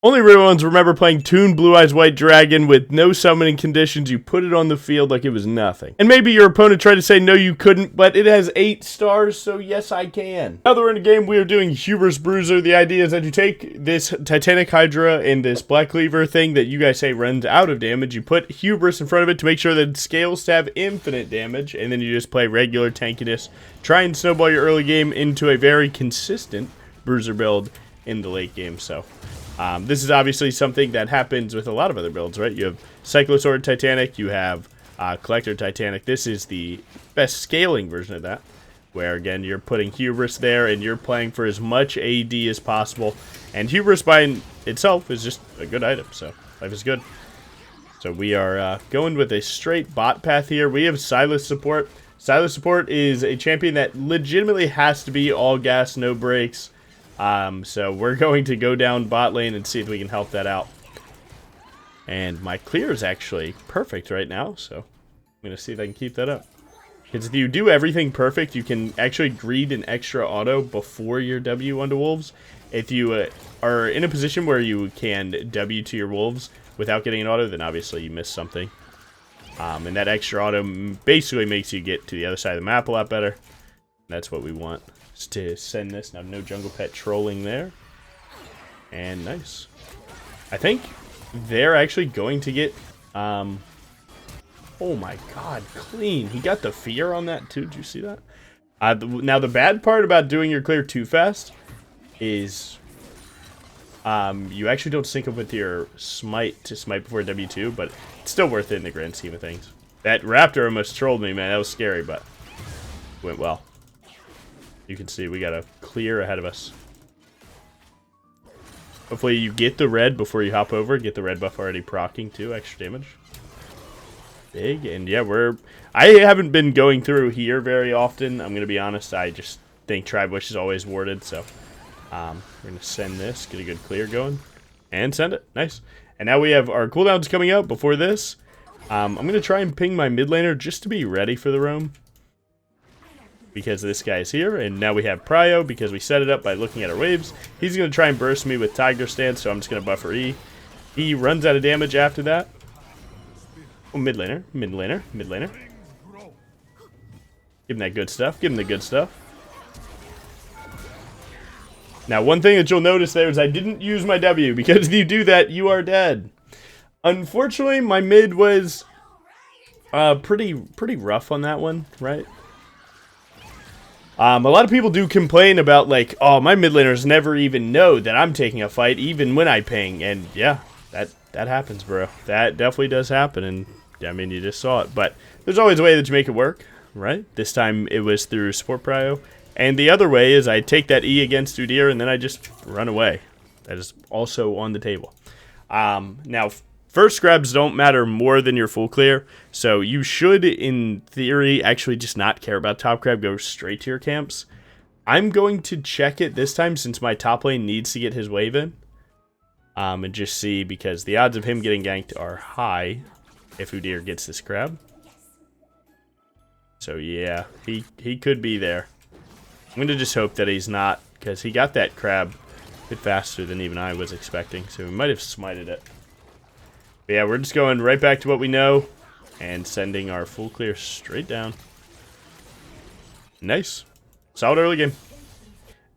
Only real ones remember playing Toon Blue Eyes White Dragon with no summoning conditions. You put it on the field like it was nothing. And maybe your opponent tried to say no you couldn't, but it has 8 stars, so yes I can. Now that we're in the game, we are doing Hubris Bruiser. The idea is that you take this Titanic Hydra and this Black Cleaver thing that you guys say runs out of damage. You put Hubris in front of it to make sure that it scales to have infinite damage, and then you just play regular tankiness. Try and snowball your early game into a very consistent Bruiser build in the late game, so... this is obviously something that happens with a lot of other builds, right? You have Cyclosaur Titanic, you have Collector Titanic. This is the best scaling version of that, where, again, you're putting Hubris there, and you're playing for as much AD as possible. And Hubris by itself is just a good item, so life is good. So we are going with a straight bot path here. We have Silas support. Silas support is a champion that legitimately has to be all gas, no brakes. So we're going to go down bot lane and see if we can help that out. And my clear is actually perfect right now, so I'm going to see if I can keep that up. Because if you do everything perfect, you can actually greed an extra auto before your W onto wolves. If you are in a position where you can W to your wolves without getting an auto, then obviously you missed something. And that extra auto basically makes you get to the other side of the map a lot better. That's what we want. To send this. Now, no jungle pet trolling there. And nice. I think they're actually going to get... oh my god, clean. He got the fear on that too. Did you see that? Now, the bad part about doing your clear too fast is you actually don't sync up with your smite to smite before W2, but it's still worth it in the grand scheme of things. That raptor almost trolled me, man. That was scary, but went well. You can see we got a clear ahead of us. Hopefully you get the red before you hop over. Get the red buff already proccing too. Extra damage. Big. And yeah, I haven't been going through here very often. I'm going to be honest. I just think Tribe Wish is always warded. So we're going to send this. Get a good clear going. And send it. Nice. And now we have our cooldowns coming out before this. I'm going to try and ping my mid laner just to be ready for the roam. Because this guy is here, and now we have Prio because we set it up by looking at our waves. He's going to try and burst me with Tiger Stance, so I'm just going to buffer E. He runs out of damage after that. Oh, mid laner, mid laner, mid laner. Give him that good stuff, give him the good stuff. Now, one thing that you'll notice there is I didn't use my W, because if you do that, you are dead. Unfortunately, my mid was pretty rough on that one, right? A lot of people do complain about, like, oh, my mid laners never even know that I'm taking a fight, even when I ping. And, yeah, that happens, bro. That definitely does happen, and, I mean, you just saw it. But there's always a way that you make it work, right? This time it was through support prio. And the other way is I take that E against Udyr, and then I just run away. That is also on the table. Now, first grabs don't matter more than your full clear, so you should, in theory, actually just not care about top grab, go straight to your camps. I'm going to check it this time since my top lane needs to get his wave in, and just see, because the odds of him getting ganked are high if Udyr gets this crab. So yeah, he could be there. I'm going to just hope that he's not, because he got that crab a bit faster than even I was expecting, so he might have smited it. But yeah, we're just going right back to what we know and sending our full clear straight down. Nice. Solid early game.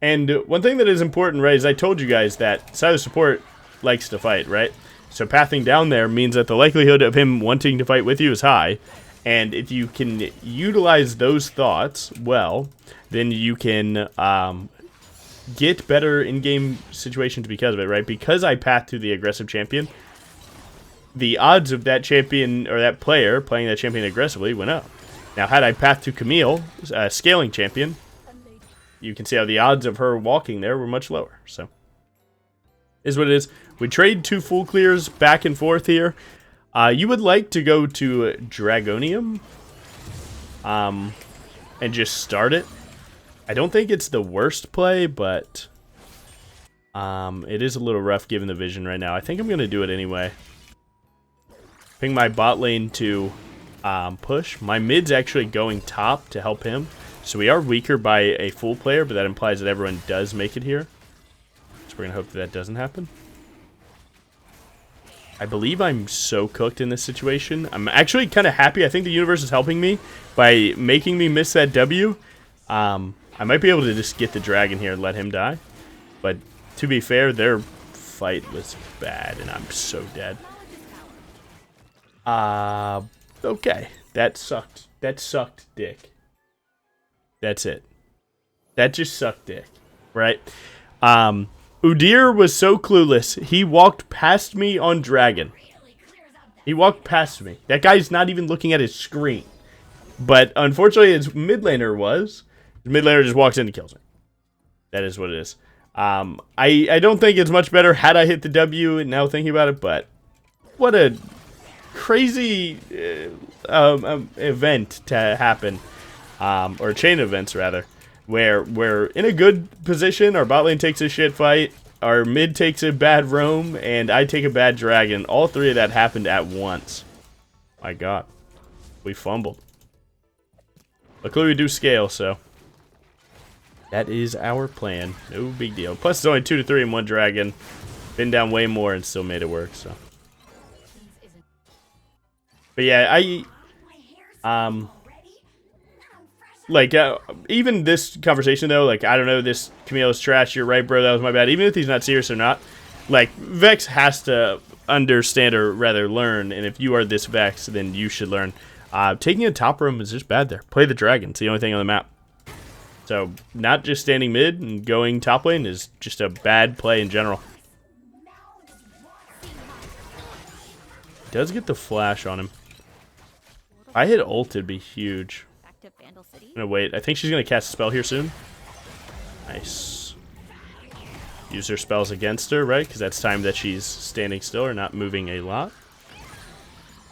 And one thing that is important, right, is I told you guys that Silas support likes to fight, right? So pathing down there means that the likelihood of him wanting to fight with you is high. And if you can utilize those thoughts well, then you can get better in-game situations because of it, right? Because I path to the aggressive champion, the odds of that champion or that player playing that champion aggressively went up. Now, had I path to Camille, scaling champion, you can see how the odds of her walking there were much lower. So, is what it is. We trade 2 full clears back and forth here. You would like to go to Dragonium and just start it. I don't think it's the worst play, but it is a little rough given the vision right now. I think I'm going to do it anyway. Ping my bot lane to push. My mid's actually going top to help him. So we are weaker by a full player, but that implies that everyone does make it here. So we're going to hope that doesn't happen. I believe I'm so cooked in this situation. I'm actually kind of happy. I think the universe is helping me by making me miss that W. I might be able to just get the dragon here and let him die. But to be fair, their fight was bad, and I'm so dead. Okay. That sucked. That sucked dick. That's it. That just sucked dick. Right? Udyr was so clueless. He walked past me on dragon. He walked past me. That guy's not even looking at his screen. But unfortunately, his mid laner was. His mid laner just walks in and kills me. That is what it is. I don't think it's much better had I hit the W and now thinking about it, but what a crazy event to happen. Or chain of events, rather. Where we're in a good position, our bot lane takes a shit fight, our mid takes a bad roam, and I take a bad dragon. All three of that happened at once. My god. We fumbled. Luckily we do scale, so that is our plan. No big deal. Plus it's only 2 to 3 and 1 dragon. Been down way more and still made it work, so. But yeah, like, even this conversation, though, like, I don't know, this Camille is trash, you're right, bro, that was my bad. Even if he's not serious or not, like, Vex has to understand, or rather learn, and if you are this Vex, then you should learn. Taking a top room is just bad there. Play the dragon, it's the only thing on the map. So, not just standing mid and going top lane is just a bad play in general. He does get the flash on him. If I hit ult, it'd be huge. I'm gonna wait. I think she's gonna cast a spell here soon. Nice. Use her spells against her, right? Because that's time that she's standing still or not moving a lot.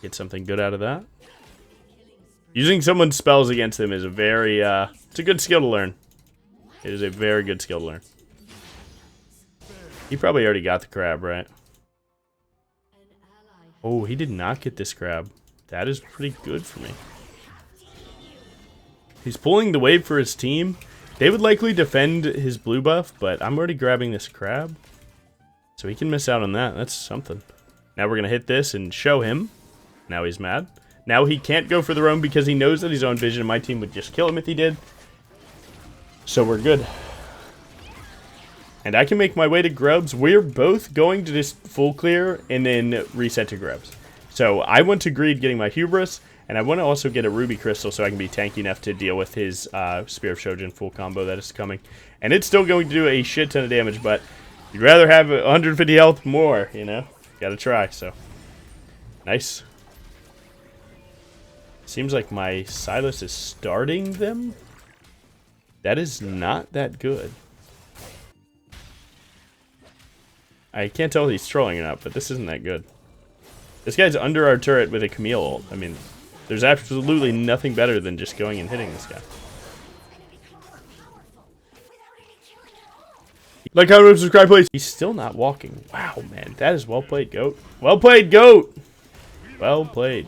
Get something good out of that. Using someone's spells against them is a very, it's a good skill to learn. It is a very good skill to learn. He probably already got the crab, right? Oh, he did not get this crab. That is pretty good for me. He's pulling the wave for his team. They would likely defend his blue buff, but I'm already grabbing this crab. So he can miss out on that. That's something. Now we're going to hit this and show him. Now he's mad. Now he can't go for the roam because he knows that he's on vision and my team would just kill him if he did. So we're good. And I can make my way to Grubs. We're both going to just full clear and then reset to Grubs. So I went to Greed getting my Hubris. And I want to also get a Ruby Crystal so I can be tanky enough to deal with his Spear of Shojin full combo that is coming. And it's still going to do a shit ton of damage, but you'd rather have 150 health more, you know? Gotta try, so. Nice. Seems like my Silas is starting them. That is not that good. I can't tell if he's trolling or not, but this isn't that good. This guy's under our turret with a Camille ult. I mean, there's absolutely nothing better than just going and hitting this guy. Like, comment, subscribe, please. He's still not walking. Wow, man. That is well played, GOAT. Well played, GOAT. Well played.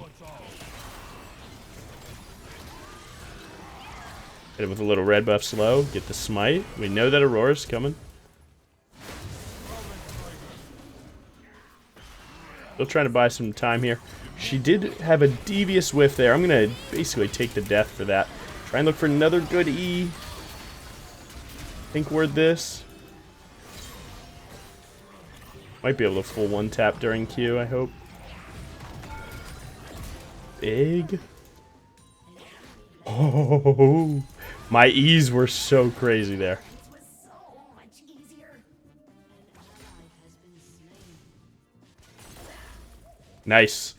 Hit it with a little red buff slow. Get the smite. We know that Aurora's coming. Still trying to buy some time here. She did have a devious whiff there. I'm going to basically take the death for that. Try and look for another good E. Think word this. Might be able to full one tap during Q, I hope. Big. Oh, my E's were so crazy there. Nice.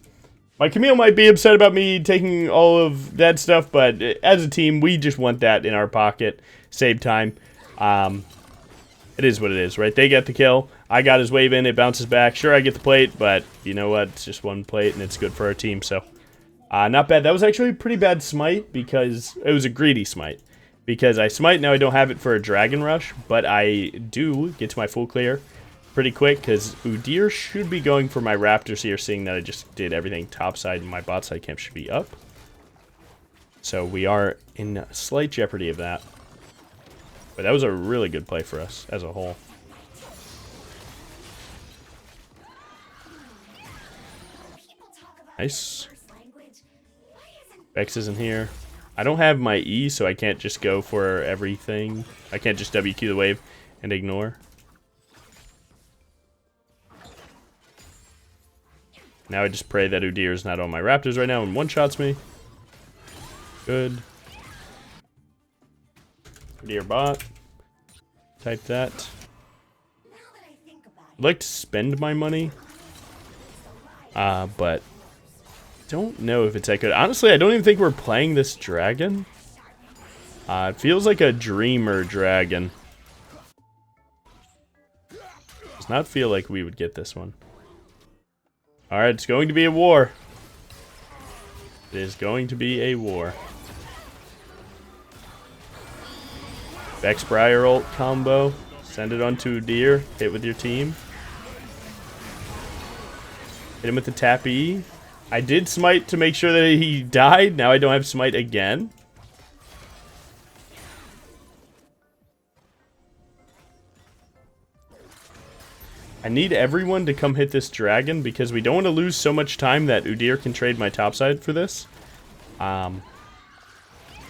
My Camille might be upset about me taking all of that stuff, but as a team, we just want that in our pocket. Save time. It is what it is, right? They get the kill. I got his wave in. It bounces back. Sure, I get the plate, but you know what? It's just one plate, and it's good for our team, so. Not bad. That was actually a pretty bad smite, because it was a greedy smite. Because I smite, now I don't have it for a dragon rush, but I do get to my full clear pretty quick, because Udyr should be going for my raptors here, seeing that I just did everything topside and my bot side camp should be up. So we are in slight jeopardy of that. But that was a really good play for us as a whole. Nice. Vex isn't here. I don't have my E, so I can't just go for everything. I can't just WQ the wave and ignore. Now I just pray that Udyr's not on my Raptors right now and one-shots me. Good. Udyr bot. Type that. I'd like to spend my money. But don't know if it's that good. Honestly, I don't even think we're playing this dragon. It feels like a dreamer dragon. Does not feel like we would get this one. Alright, it's going to be a war. It is going to be a war. Vex Briar ult combo. Send it onto Udyr. Hit with your team. Hit him with the tap E. I did smite to make sure that he died. Now I don't have smite again. I need everyone to come hit this dragon because we don't want to lose so much time that Udyr can trade my topside for this.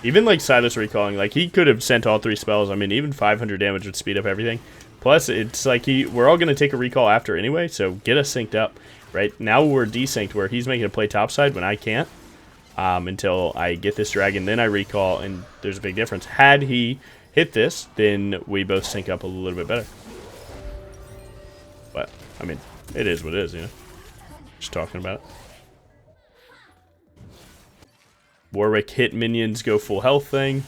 Even like Silas recalling, like he could have sent all 3 spells. I mean, even 500 damage would speed up everything. Plus, it's like we're all going to take a recall after anyway, so get us synced up. Right now we're desynced where he's making a play topside when I can't until I get this dragon. Then I recall, and there's a big difference. Had he hit this, then we both sync up a little bit better. But I mean, it is what it is, you know. Just talking about it. Warwick hit minions go full health thing.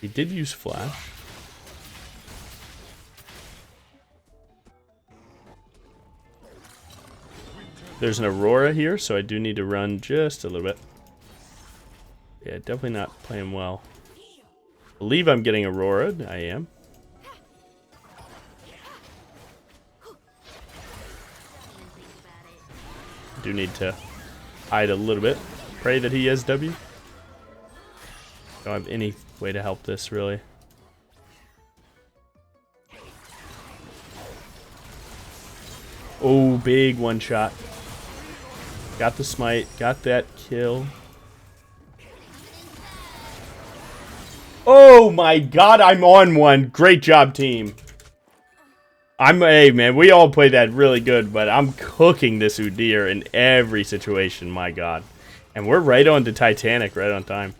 He did use flash. There's an Aurora here, so I do need to run just a little bit. Yeah, definitely not playing well. I believe I'm getting Aurora. I am. Do need to hide a little bit. Pray that he has W. Don't have any way to help this, really. Oh, big one shot. Got the smite. Got that kill. Oh my god, I'm on one. Great job, team. Hey, man, we all played that really good, but I'm cooking this Udyr in every situation, my god. And we're right on to Titanic, right on time.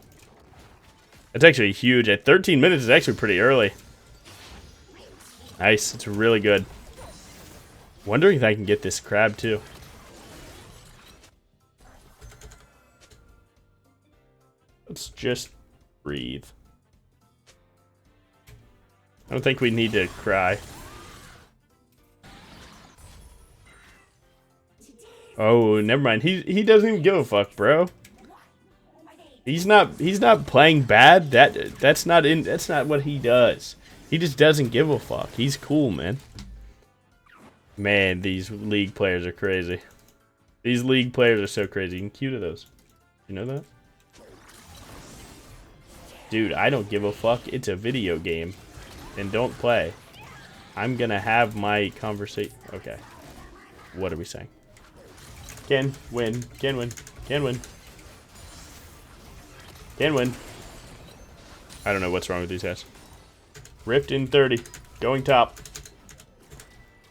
That's actually huge. At 13 minutes is actually pretty early. Nice, it's really good. Wondering if I can get this crab, too. Let's just breathe. I don't think we need to cry. Oh, never mind. He doesn't even give a fuck, bro. He's not playing bad. That's not what he does. He just doesn't give a fuck. He's cool, man. Man, these League players are crazy. These League players are so crazy. You can Q to those. You know that? Dude, I don't give a fuck. It's a video game. And don't play. I'm gonna have my conversation. Okay. What are we saying? Can win. Can win. Can win. Can win. I don't know what's wrong with these guys. Rift in 30. Going top.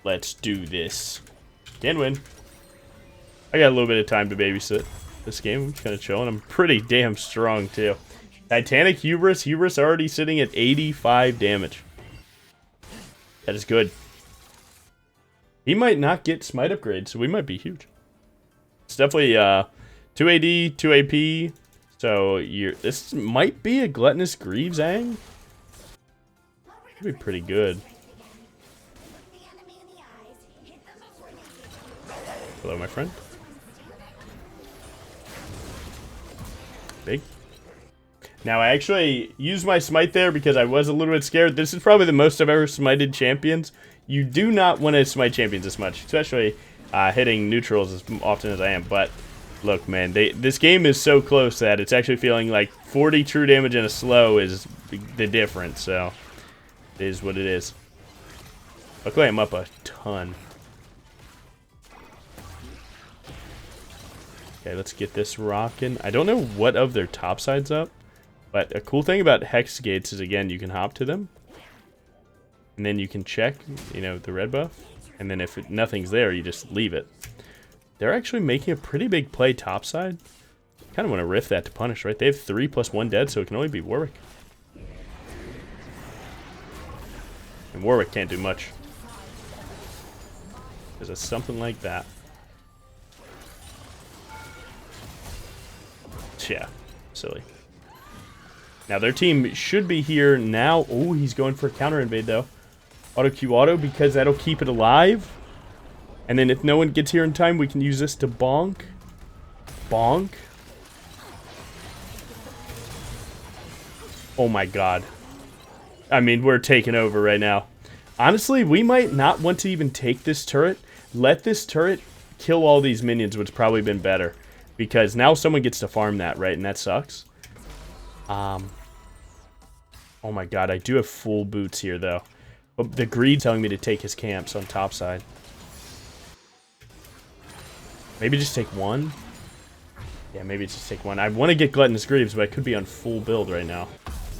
Let's do this. Can win. I got a little bit of time to babysit this game. I'm just kind of chilling. I'm pretty damn strong, too. Titanic Hubris. Hubris already sitting at 85 damage. That is good. He might not get smite upgrade, so we might be huge. It's definitely 2 AD, 2 AP. So this might be a Gluttonous Greaves Ang. Could be pretty good. Hello, my friend. Big. Now, I actually used my smite there because I was a little bit scared. This is probably the most I've ever smited champions. You do not want to smite champions this much, especially hitting neutrals as often as I am. But look, man, this game is so close that it's actually feeling like 40 true damage in a slow is the difference. So it is what it is. Luckily, I'm up a ton. Okay, let's get this rocking. I don't know what of their top side's up, but a cool thing about hex gates is, again, you can hop to them. And then you can check, you know, the red buff. And then if nothing's there, you just leave it. They're actually making a pretty big play topside. Kind of want to riff that to punish, right? They have 3+1 dead, so it can only be Warwick. And Warwick can't do much. Because of something like that. Yeah, silly. Now their team should be here now. Oh, he's going for a counter invade though. Auto Q auto, because that'll keep it alive. And then if no one gets here in time, we can use this to bonk. Bonk. Oh my god. I mean, we're taking over right now. Honestly, we might not want to even take this turret. Let this turret kill all these minions, which probably been better. Because now someone gets to farm that, right? And that sucks. Oh my god, I do have full boots here, though. But the greed telling me to take his camps on top side. Maybe just take one? Yeah, maybe just take one. I want to get Gluttonous Greaves, but I could be on full build right now.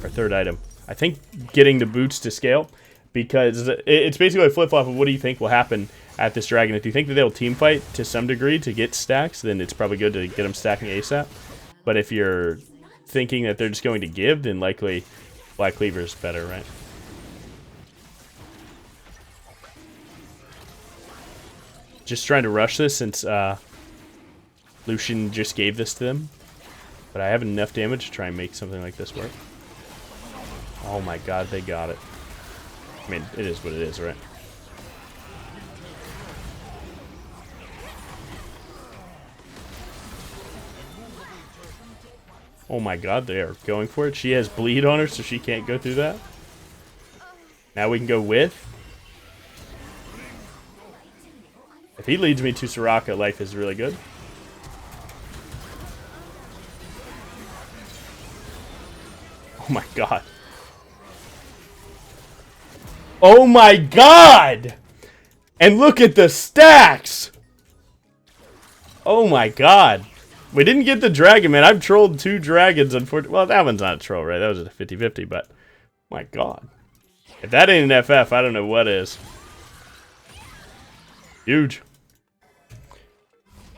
Our third item. I think getting the boots to scale, because it's basically a flip-flop of what do you think will happen at this dragon. If you think that they'll team fight to some degree to get stacks, then it's probably good to get them stacking ASAP. But if you're thinking that they're just going to give, then likely Black Cleaver is better, right? Just trying to rush this since Lucian just gave this to them. But I have enough damage to try and make something like this work. Oh my god, they got it. I mean, it is what it is, right? Oh my god, they are going for it. She has bleed on her, so she can't go through that. Now we can go with. If he leads me to Soraka, life is really good. Oh my god. Oh my god! And look at the stacks! Oh my god. We didn't get the dragon, man. I've trolled 2 dragons, unfortunately. Well, that one's not a troll, right? That was a 50-50, but my god. If that ain't an FF, I don't know what is. Huge.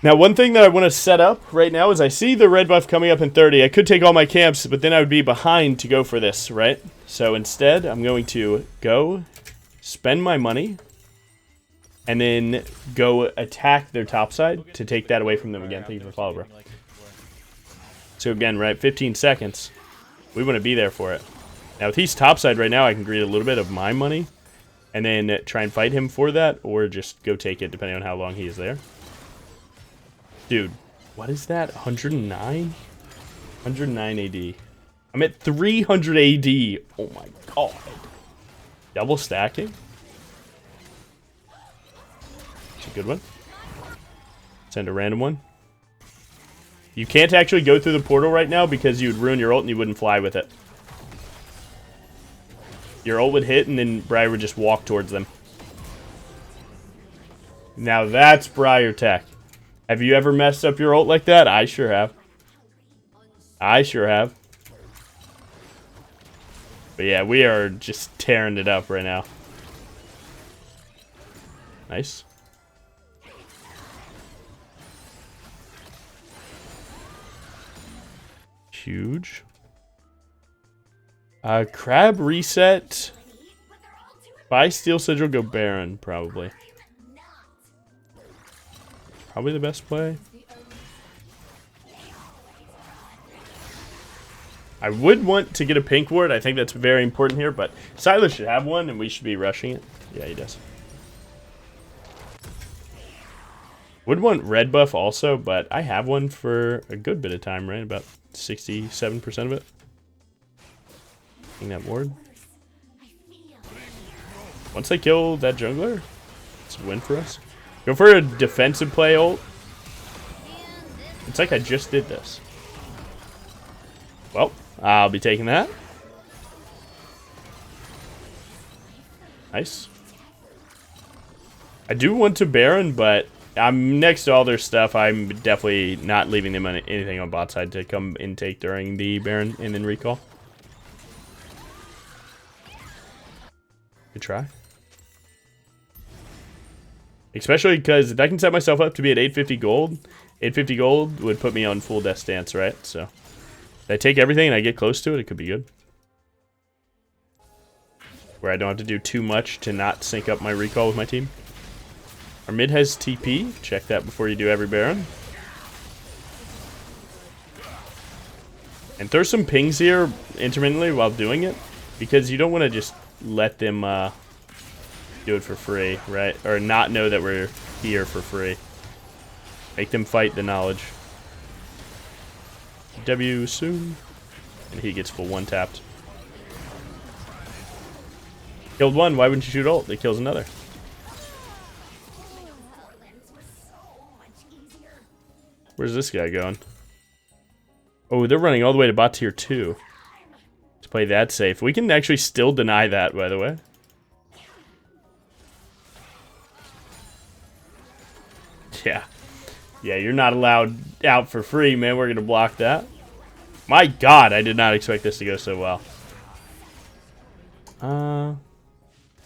Now, one thing that I want to set up right now is I see the red buff coming up in 30. I could take all my camps, but then I would be behind to go for this, right? So instead, I'm going to go spend my money and then go attack their top side to take that away from them again. Thank you for the follow, bro. So again, right, 15 seconds. We want to be there for it. Now, with he's top side right now, I can greed a little bit of my money and then try and fight him for that, or just go take it depending on how long he is there. Dude, what is that? 109? 109 AD. I'm at 300 AD. Oh my god. Double stacking? It's a good one. Send a random one. You can't actually go through the portal right now because you would ruin your ult and you wouldn't fly with it. Your ult would hit and then Briar would just walk towards them. Now that's Briar tech. Have you ever messed up your ult like that? I sure have. I sure have. But yeah, we are just tearing it up right now. Nice. Huge. Crab reset. Buy Steel Sigil, go Baron, probably. Probably the best play. I would want to get a pink ward. I think that's very important here, but Silas should have one, and we should be rushing it. Yeah, he does. Would want red buff also, but I have one for a good bit of time, right? About 67% of it. Getting that ward. Once they kill that jungler, it's a win for us. Go for a defensive play ult. It's like I just did this. Well, I'll be taking that. Nice. I do want to Baron, but I'm next to all their stuff. I'm definitely not leaving them on anything on bot side to come and take during the Baron and then recall. Good try. Especially because if I can set myself up to be at 850 gold, 850 gold would put me on full death stance, right? So if I take everything and I get close to it, it could be good. Where I don't have to do too much to not sync up my recall with my team. Our mid has TP. Check that before you do every Baron. And throw some pings here intermittently while doing it, because you don't want to just let them do it for free, right? Or not know that we're here for free. Make them fight the knowledge. W soon. And he gets full one tapped. Killed one, why wouldn't you shoot ult? It kills another. Where's this guy going? Oh, they're running all the way to bot tier 2. To play that safe. We can actually still deny that, by the way. Yeah. Yeah, you're not allowed out for free, man. We're going to block that. My god, I did not expect this to go so well.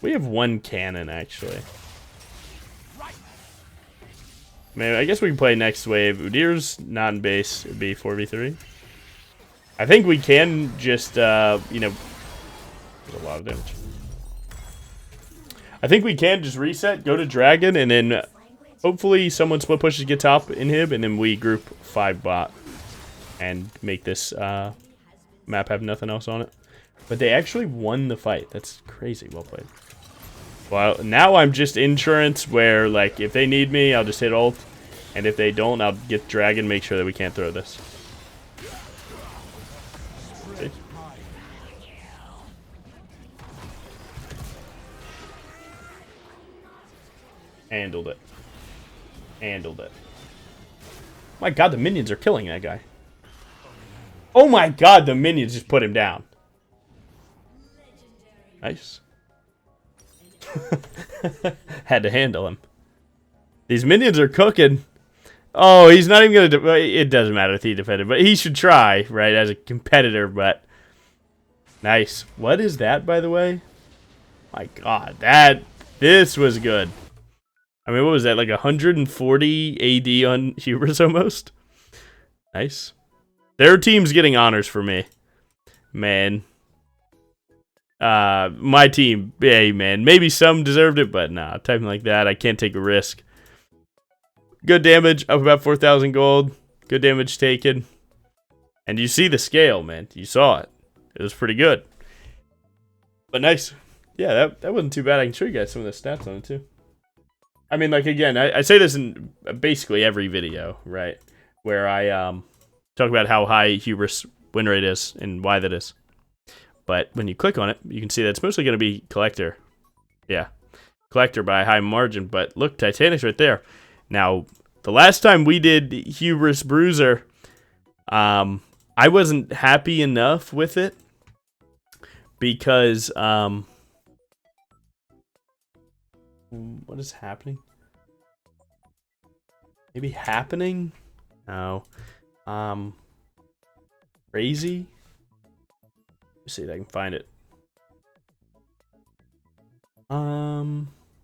We have one cannon, actually. Man, I guess we can play next wave. Udir's not in base. It'd be 4v3. I think we can just, you know... There's a lot of damage. I think we can just reset, go to Dragon, and then hopefully someone split pushes, get top inhib, and then we group 5 bot. And make this map have nothing else on it. But they actually won the fight. That's crazy. Well played. Well, now I'm just insurance where, like, if they need me, I'll just hit ult. And if they don't, I'll get Dragon, make sure that we can't throw this. See? Handled it. Handled it. My god, the minions are killing that guy. Oh my god, the minions just put him down. Nice. Had to handle him. These minions are cooking. Oh, he's not even going to... It doesn't matter if he defended, but he should try, right, as a competitor, but... Nice. What is that, by the way? My god, this was good. I mean, what was that, like 140 AD on Hubris almost? Nice. Their team's getting honors for me. Man. My team, hey man, maybe some deserved it, but nah, typing like that, I can't take a risk. Good damage, up about 4,000 gold. Good damage taken. And you see the scale, man. You saw it. It was pretty good. But nice. Yeah, that wasn't too bad. I can show you guys some of the stats on it too. I mean, like, again, I say this in basically every video, right? Where I talk about how high Hubris win rate is and why that is. But when you click on it, you can see that it's mostly going to be Collector. Yeah, Collector by a high margin. But look, Titanic's right there. Now, the last time we did Hubris Bruiser, I wasn't happy enough with it. Because, what is happening? Maybe happening? No. Crazy? Let's see if I can find it.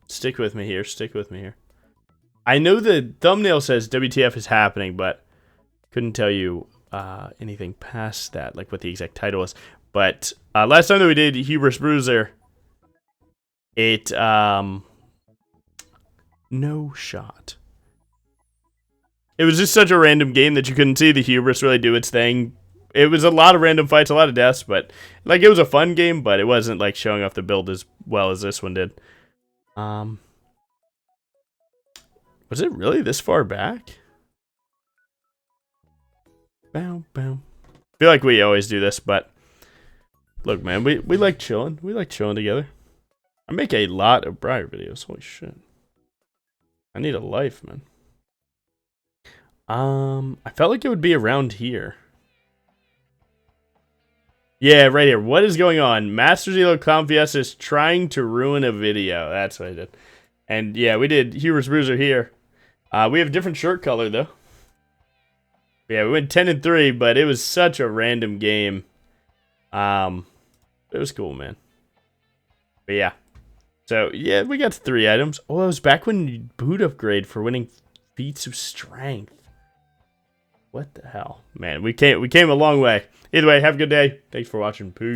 Stick with me here. Stick with me here. I know the thumbnail says WTF is happening, but couldn't tell you anything past that, like what the exact title is. But last time that we did Hubris Bruiser, it no shot. It was just such a random game that you couldn't see the Hubris really do its thing. It was a lot of random fights, a lot of deaths, but like it was a fun game, but it wasn't like showing off the build as well as this one did. Was it really this far back? Bow, bow. I feel like we always do this, but look, man, we like chilling. We like chilling together. I make a lot of Briar videos. Holy shit. I need a life, man. I felt like it would be around here. Yeah, right here. What is going on? Master Zelo Clown Fiesta is trying to ruin a video. That's what I did. And yeah, we did Hubris Bruiser here. We have a different shirt color, though. Yeah, we went 10-3, but it was such a random game. It was cool, man. But yeah. So, yeah, we got 3 items. Oh, it was back when you boot upgrade for winning feats of strength. What the hell? Man, we came a long way. Either way, have a good day. Thanks for watching. Peace.